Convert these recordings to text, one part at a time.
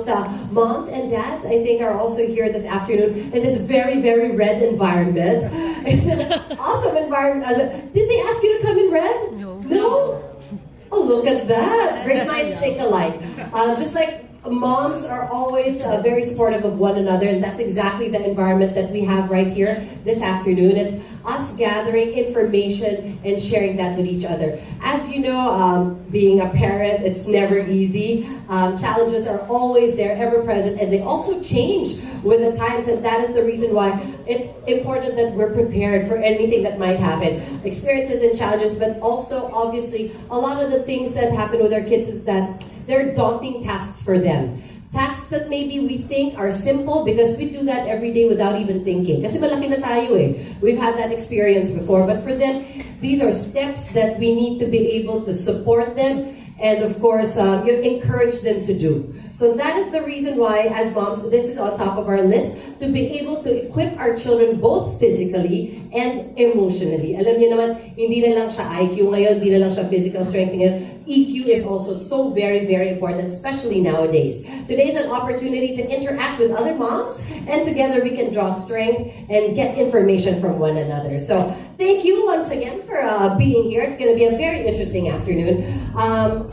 foremost, moms and dads, I think, are also here this afternoon in this very, very red environment. It's an awesome environment. Did they ask you to come in red? No? Oh, look at that. Great minds think alike. Just like moms are always very supportive of one another, and that's exactly the environment that we have right here this afternoon. It's us gathering information and sharing that with each other. As you know, being a parent, it's never easy. Challenges are always there, ever present, and they also change with the times, and that is the reason why it's important that we're prepared for anything that might happen. Experiences and challenges, but also, obviously, a lot of the things that happen with our kids is that they're daunting tasks for them. Tasks that maybe we think are simple because we do that every day without even thinking. Kasi malaki na tayo eh. We've had that experience before. But for them, these are steps that we need to be able to support them and, of course, you encourage them to do. So that is the reason why, as moms, this is on top of our list, to be able to equip our children both physically and emotionally. Alam niyo naman, hindi na lang siya IQ ngayon, hindi na lang siya physical strength ngayon. EQ is also so very, very important, especially nowadays. Today is an opportunity to interact with other moms, and together we can draw strength and get information from one another. So thank you once again for being here. It's going to be a very interesting afternoon.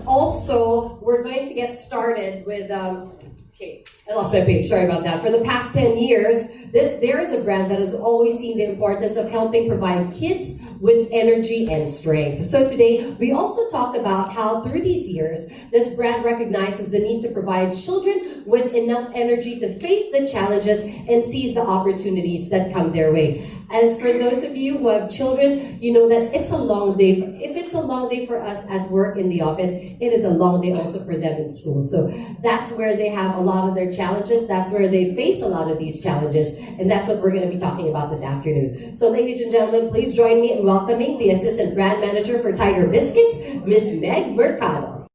Also, we're going to get started with okay, I lost my page, sorry about that. For the past 10 years, there is a brand that has always seen the importance of helping provide kids with energy and strength. So today, we also talk about how through these years, this brand recognizes the need to provide children with enough energy to face the challenges and seize the opportunities that come their way. As for those of you who have children, you know that it's a long day. If it's a long day for us at work in the office, it is a long day also for them in school. So that's where they have a lot of their challenges. That's where they face a lot of these challenges. And that's what we're going to be talking about this afternoon. So ladies and gentlemen, please join me in welcoming the Assistant Brand Manager for Tiger Biscuits, Miss Meg Mercado.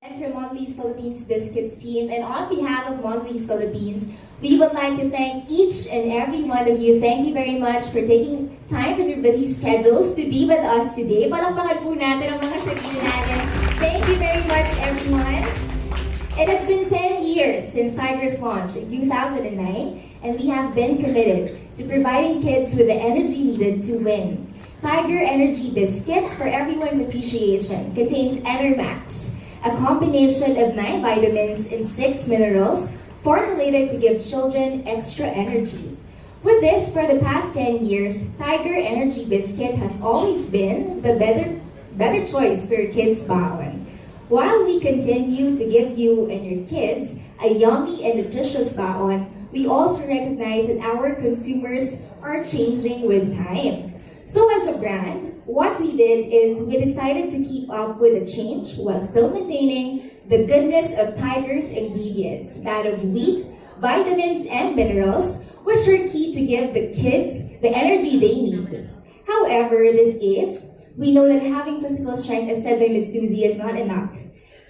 And from Mondelez Philippines Biscuits team, and on behalf of Mondelez Philippines, we would like to thank each and every one of you. Thank you very much for taking time from your busy schedules to be with us today. Palakpakan po natin ang mga sarili natin. Thank you very much, everyone. It has been 10 years since Tiger's launch in 2009, and we have been committed to providing kids with the energy needed to win. Tiger Energy Biscuit, for everyone's appreciation, contains Enermax, a combination of 9 vitamins and 6 minerals formulated to give children extra energy. With this, for the past 10 years, Tiger Energy Biscuit has always been the better choice for your kids' baon. While we continue to give you and your kids a yummy and nutritious baon, we also recognize that our consumers are changing with time. So as a brand, what we did is we decided to keep up with the change while still maintaining the goodness of Tiger's ingredients, that of wheat, vitamins, and minerals, which are key to give the kids the energy they need. However, these days, we know that having physical strength, as said by Ms. Susie, is not enough.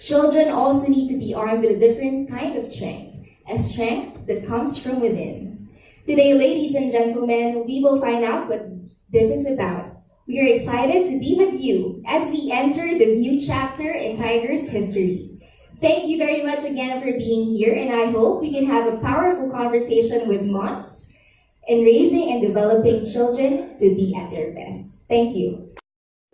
Children also need to be armed with a different kind of strength, a strength that comes from within. Today, ladies and gentlemen, we will find out what this is about. We are excited to be with you as we enter this new chapter in Tiger's history. Thank you very much again for being here, and I hope we can have a powerful conversation with moms in raising and developing children to be at their best. Thank you.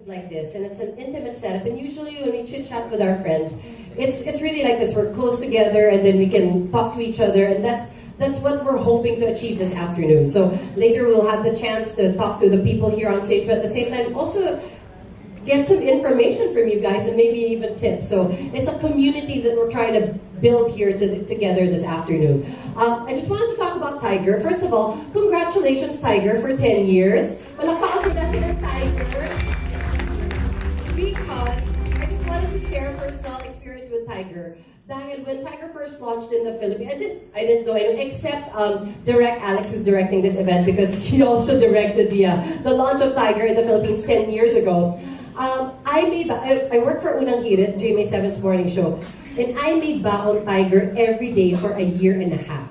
Like this, and it's an intimate setup, and usually when we chit-chat with our friends, it's really like this. We're close together, and then we can talk to each other, and that's what we're hoping to achieve this afternoon. So later we'll have the chance to talk to the people here on stage, but at the same time also get some information from you guys and maybe even tips. So it's a community that we're trying to build here together this afternoon. I just wanted to talk about Tiger. First of all, congratulations, Tiger, for 10 years. Palakpakan po natin ang Tiger. Because I just wanted to share a personal experience with Tiger. Dahil when Tiger first launched in the Philippines, I didn't know anyone except Direct Alex, who's directing this event, because he also directed the launch of Tiger in the Philippines 10 years ago. I worked for Unang Hirit, GMA7's morning show, and I made baon Tiger every day for a year and a half.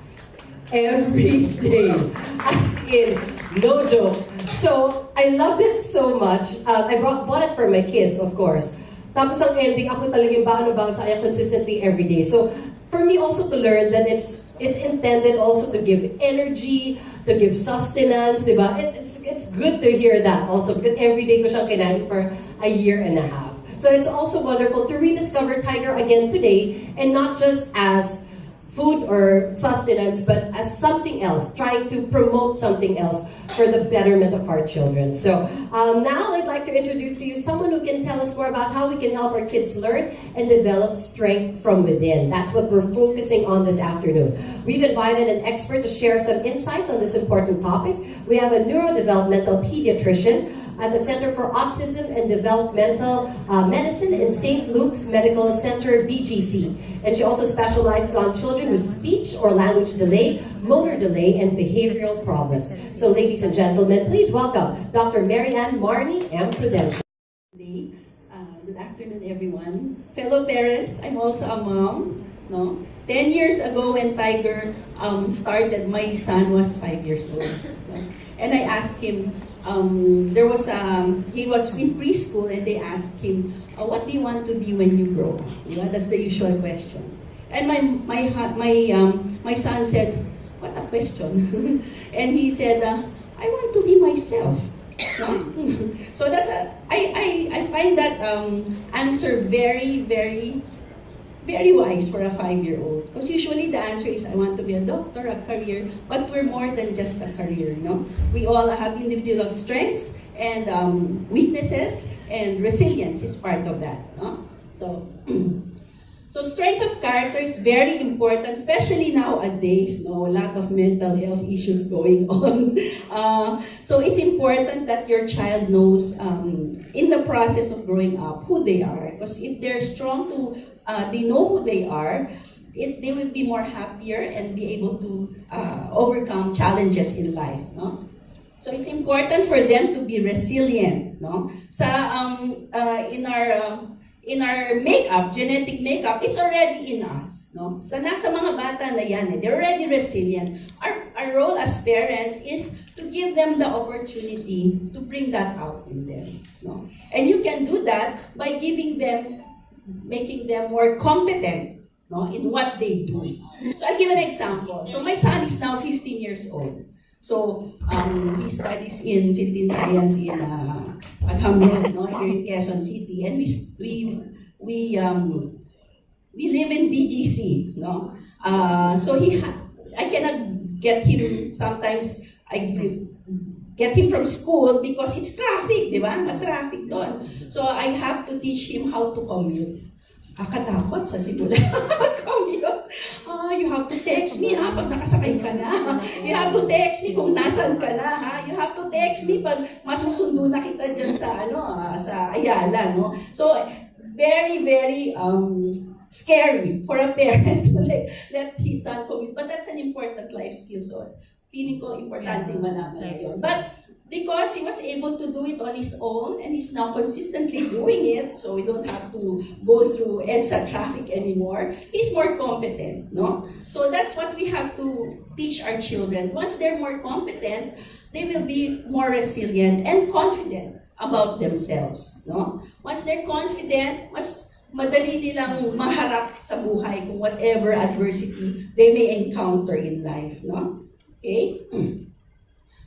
Every day, as in, no joke. So I loved it so much. I bought it for my kids, of course. Tapos ang ending, ako talagang baon sa kanya consistently every day. So for me also to learn that it's intended also to give energy, to give sustenance, di ba? It's good to hear that also because every day ko siyang kinain for a year and a half. So it's also wonderful to rediscover tiger again today, and not just as food or sustenance, but as something else, trying to promote something else for the betterment of our children. So now I'd like to introduce to you someone who can tell us more about how we can help our kids learn and develop strength from within. That's what we're focusing on this afternoon. We've invited an expert to share some insights on this important topic. We have a neurodevelopmental pediatrician at the Center for Autism and Developmental Medicine in St. Luke's Medical Center, BGC. And she also specializes on children with speech or language delay, motor delay, and behavioral problems. So ladies and gentlemen, please welcome Dr. Marianne Marnie M. Prudential. Good afternoon, everyone. Fellow parents, I'm also a mom. No? 10 years ago when Tiger started, my son was 5 years old. No? And I asked him, he was in preschool and they asked him, what do you want to be when you grow? Yeah, that's the usual question. And my son said, what a question. And he said, I want to be myself. No? So I find that answer very, very, very wise for a 5-year-old. Because usually the answer is, I want to be a doctor, a career, but we're more than just a career, no? We all have individual strengths and weaknesses, and resilience is part of that, no? So, so strength of character is very important, especially nowadays, no? A lot of mental health issues going on. So it's important that your child knows in the process of growing up who they are. Because if they're strong to they know who they are, they will be more happier and be able to overcome challenges in life. No? So it's important for them to be resilient. No? In our makeup, genetic makeup, it's already in us. No? Sa nasa mga bata na yan, they're already resilient. Our role as parents is to give them the opportunity to bring that out in them. No? And you can do that by making them more competent, no, in what they do. So I'll give an example. So my son is now 15 years old. So he studies in Philippine Science in Alhamdulillah, no, here in Quezon City, and we live in BGC, no. So I cannot get him sometimes. I get him from school because it's traffic, di ba? Traffic doon. So I have to teach him how to commute. Kakatakot sa simula. Commute. You have to text me ha pag nakasakay ka na. You have to text me kung nasan ka na ha. You have to text me pag masusundo na kita dyan sa sa Ayala, no. So very, very scary for a parent to let his son commute. But that's an important life skill. So feeling ko importante malaman yun. But because he was able to do it on his own and he's now consistently doing it, so we don't have to go through EDSA traffic anymore, he's more competent, no? So that's what we have to teach our children. Once they're more competent, they will be more resilient and confident about themselves, no? Once they're confident, mas madali nilang maharap sa buhay kung whatever adversity they may encounter in life, no? Okay?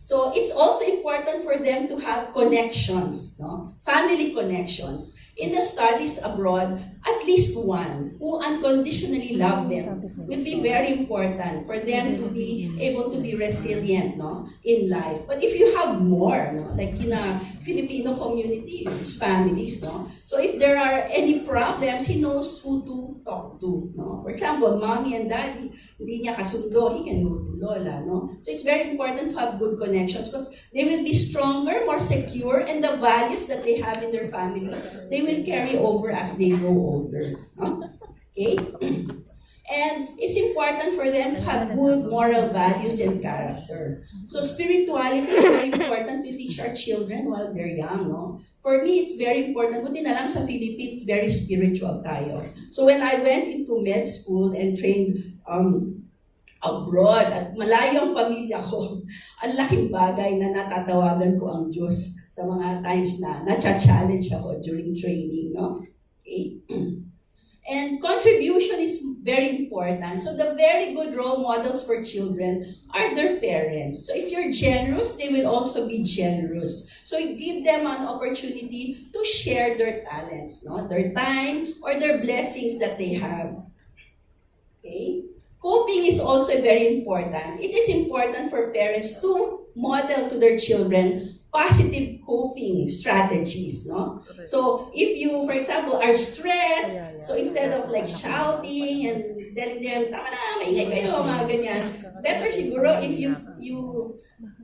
So it's also important for them to have connections, no? Family connections. In the studies abroad, at least one who unconditionally love them will be very important for them to be able to be resilient, no, in life. But if you have more, no, like in a Filipino community, it's families, no. So if there are any problems, he knows who to talk to, no. For example, mommy and daddy, hindi niya kasundo, he can go to lola, no. So it's very important to have good connections because they will be stronger, more secure, and the values that they have in their family, they will carry over as they grow older. No? Okay? And it's important for them to have good moral values and character. So spirituality is very important to teach our children while they're young. No? For me, it's very important. Buti na lang sa Philippines, very spiritual tayo. So when I went into med school and trained abroad at malayo ang pamilya ko, ang laking bagay na natatawagan ko ang Diyos sa mga times na na-challenge ako during training, no? Okay? And contribution is very important. So the very good role models for children are their parents. So if you're generous, they will also be generous. So you give them an opportunity to share their talents, no? Their time or their blessings that they have. Okay? Coping is also very important. It is important for parents to model to their children positive coping strategies, no? So if you, for example, are stressed, so instead of like shouting and telling them, tama na, maingay kayo, mga ganyan, better siguro if you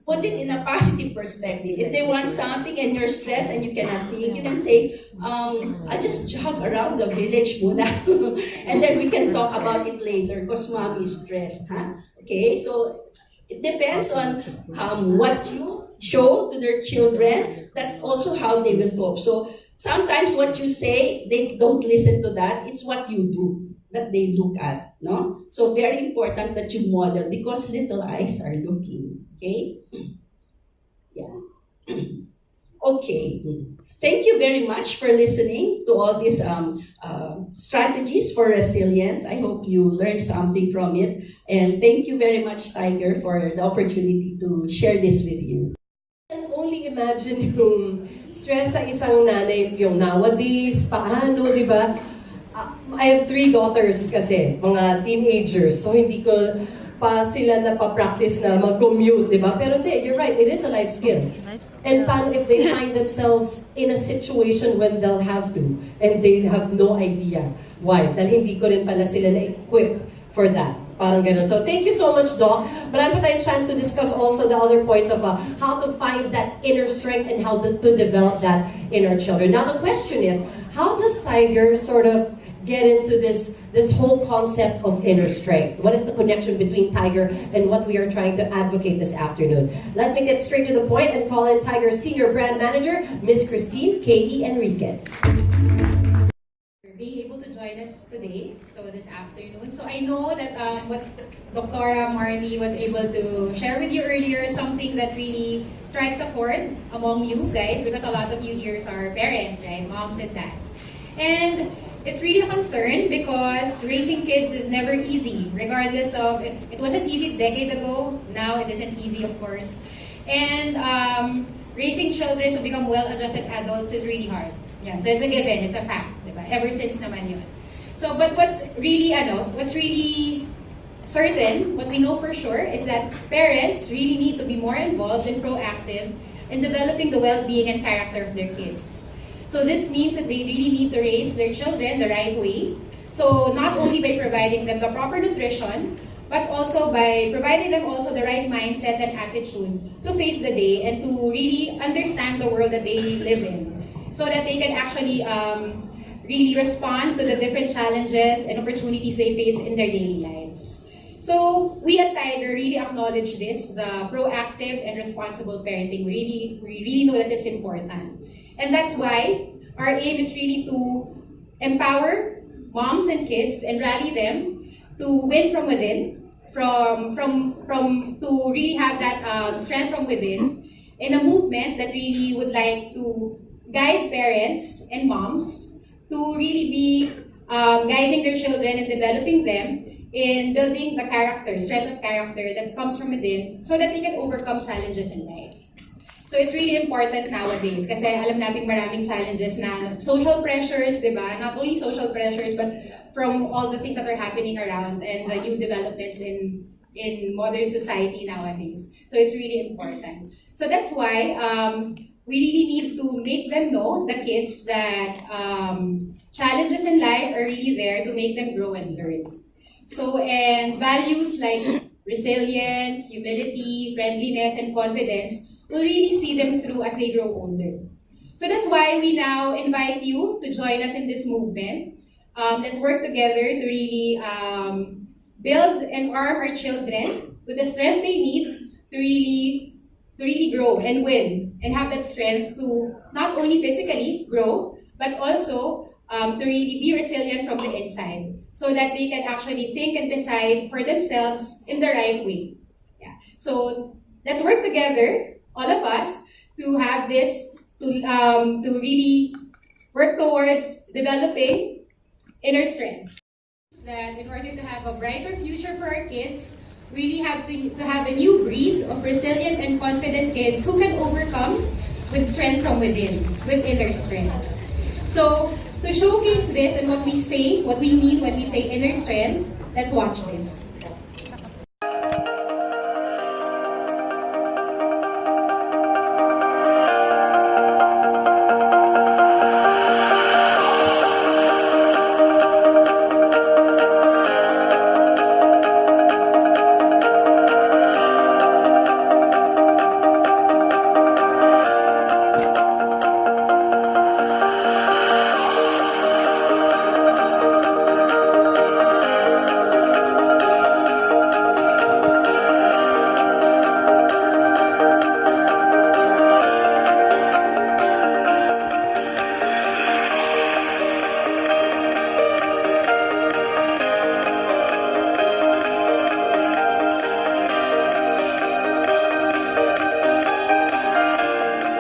put it in a positive perspective. If they want something and you're stressed and you cannot think, you can say, I just jog around the village muna. And then we can talk about it later because mom is stressed. Huh? Okay, so it depends on what you show to their children. That's also how they will cope. So sometimes what you say, they don't listen to that. It's what you do that they look at. No? So very important that you model because little eyes are looking. Okay? Yeah. Okay. Thank you very much for listening to all these strategies for resilience. I hope you learned something from it. And thank you very much, Tiger, for the opportunity to share this with you. And only imagine yung stress sa isang nanay yung nowadays, paano, di ba? I have 3 daughters kasi, mga teenagers. So hindi ko pa sila napapractice na mag-commute, di ba? Pero hindi, you're right, it is a life skill. And paano if they find themselves in a situation when they'll have to and they have no idea why? Dahil hindi ko rin pala sila na-equip for that. Parang ganun. So thank you so much, Doc. Marami pa tayong chance to discuss also the other points of how to find that inner strength and how to develop that in our children. Now the question is, how does Tiger sort of get into this whole concept of inner strength? What is the connection between Tiger and what we are trying to advocate this afternoon? Let me get straight to the point and call in Tiger's Senior Brand Manager, Miss Christine Katie Enriquez. Being able to join us today, so this afternoon. So I know that what Dr. Marley was able to share with you earlier is something that really strikes a chord among you guys, because a lot of you here are parents, right? Moms and dads. And it's really a concern because raising kids is never easy, regardless of, it wasn't easy a decade ago, now it isn't easy, of course. And raising children to become well-adjusted adults is really hard. Yeah, so it's a given, it's a fact, diba? Ever since naman yun. So, but what's really certain, what we know for sure, is that parents really need to be more involved and proactive in developing the well-being and character of their kids. So this means that they really need to raise their children the right way. So not only by providing them the proper nutrition, but also by providing them also the right mindset and attitude to face the day and to really understand the world that they live in, so that they can actually really respond to the different challenges and opportunities they face in their daily lives. So we at Tiger really acknowledge this, the proactive and responsible parenting. We really know that it's important. And that's why our aim is really to empower moms and kids and rally them to win from within, to really have that strength from within, in a movement that really would like to guide parents and moms to really be guiding their children and developing them in building the character, strength of character that comes from within, so that they can overcome challenges in life. So it's really important nowadays kasi alam natin maraming challenges na social pressures, di ba? Not only social pressures, but from all the things that are happening around and the new developments in modern society nowadays. So it's really important. So that's why we really need to make them know, the kids, that challenges in life are really there to make them grow and learn. So, and values like resilience, humility, friendliness, and confidence will really see them through as they grow older. So that's why we now invite you to join us in this movement. Let's work together to really build and arm our children with the strength they need to really grow and win, and have that strength to not only physically grow, but also to really be resilient from the inside, so that they can actually think and decide for themselves in the right way. Yeah. So let's work together, all of us, to have this, to really work towards developing inner strength. That in order to have a brighter future for our kids, we really have to have a new breed of resilient and confident kids who can overcome with strength from within, with inner strength. So, to showcase this and what we say, what we mean when we say inner strength, let's watch this.